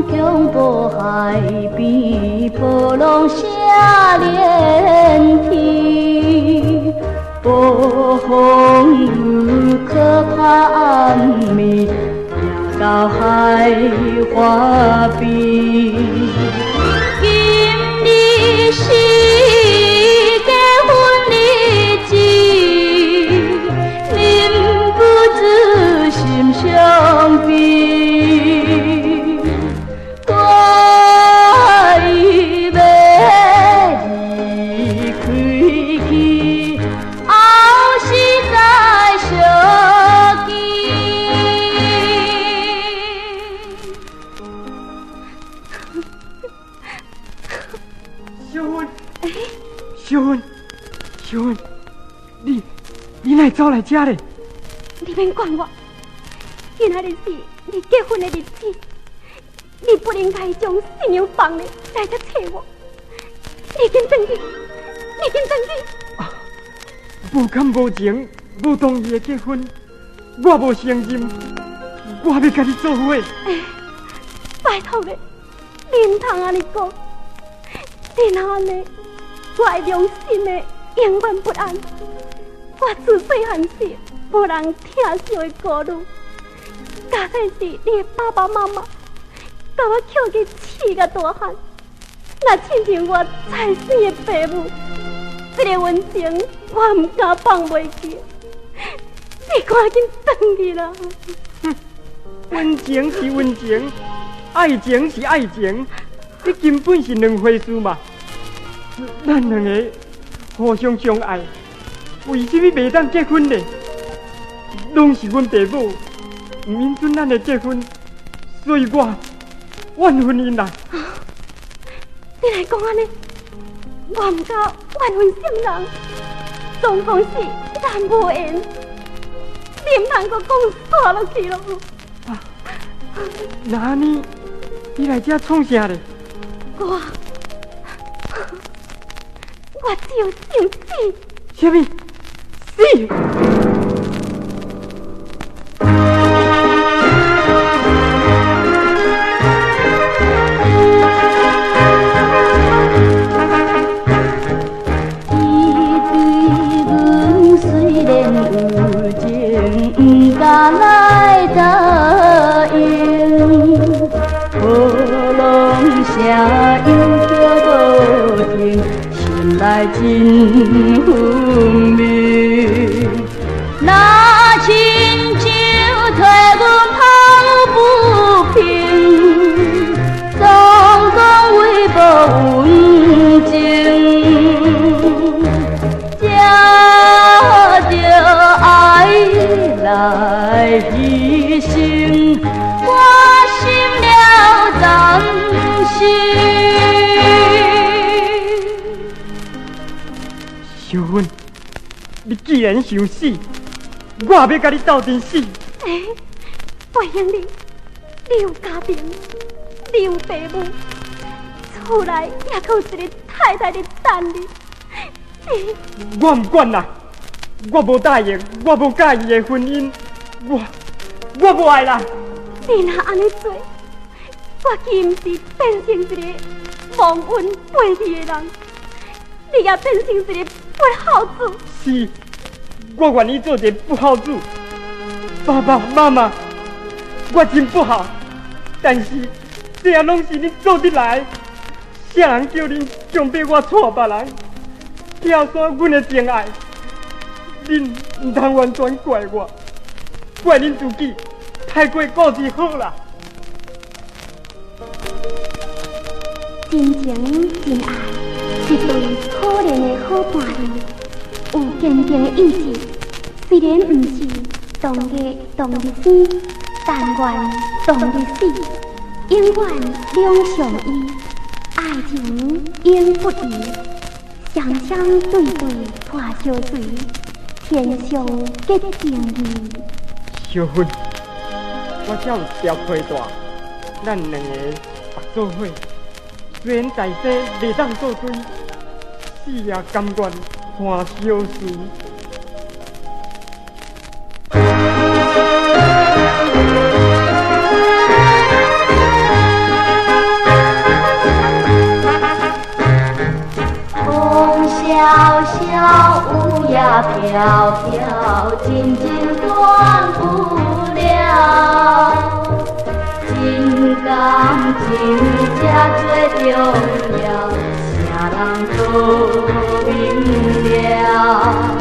江波海边，波浪下连天，波风可怕暗暝，飘到海花边。今日是结婚日子，忍不住心伤悲。小文，你哪走来这嘞？你免管我，今仔日是你结婚的日子，你不应该将新娘放了来这找我。你紧转去，你紧转去。啊，无敢无情，无同意的结婚，我无承认，我要跟你做伙。拜托的，你唔通安尼讲，你若安尼，我会良心的永远不安。我自细汉时无人疼惜的孤女，加上是你的爸爸妈妈把我捡去饲甲大汉，那亲像我才生的爸母，这个恩情我唔敢放袂记。你赶紧转去啦！恩情是恩情，爱情是爱情，这根本是两回事嘛。咱两个互相相爱，为什么袂当结婚呢？拢是阮爸母唔允准咱的结婚，所以我怨婚姻啦。你来讲安尼，我唔敢怨恨什人，总讲是咱无缘，你唔通阁讲煞落去咯。那安尼，你来这创啥嘞？我只有想死。什么？死？来答应，波浪下又叫多情，心内真分明。那亲像替阮抱不平，总讲为无温情，才着爱来牺牲，我心了暂时。小芬，你既然想死，我也要跟你斗阵死。伯兄你有家庭，你有爸母，厝内也有一个太太的等你。我唔管啦，我无答应，我无介意的婚姻，我无爱啦。你若安尼做，我岂唔是变成一个忘恩背义的人？你也变成一个不孝子。是，我愿意做一个不孝子。爸爸妈妈，我真不好，但是这也拢是你做得来。啥人叫恁强迫我娶别人，挑选阮的真爱？恁唔通完全怪我，怪恁自己太过顾忌好啦。真情真爱，一对可怜的好伴侣，有坚定的意志。虽然不是同日同日生，但愿同日死，永远两相依，爱情永不移。双双对对破相随，天上结情义。小芬，我才有一条批大，咱两个白做伙，虽然在世袂当做对，死也甘愿看相随。条条真情断不了，情感情这最重要，啥人都明了。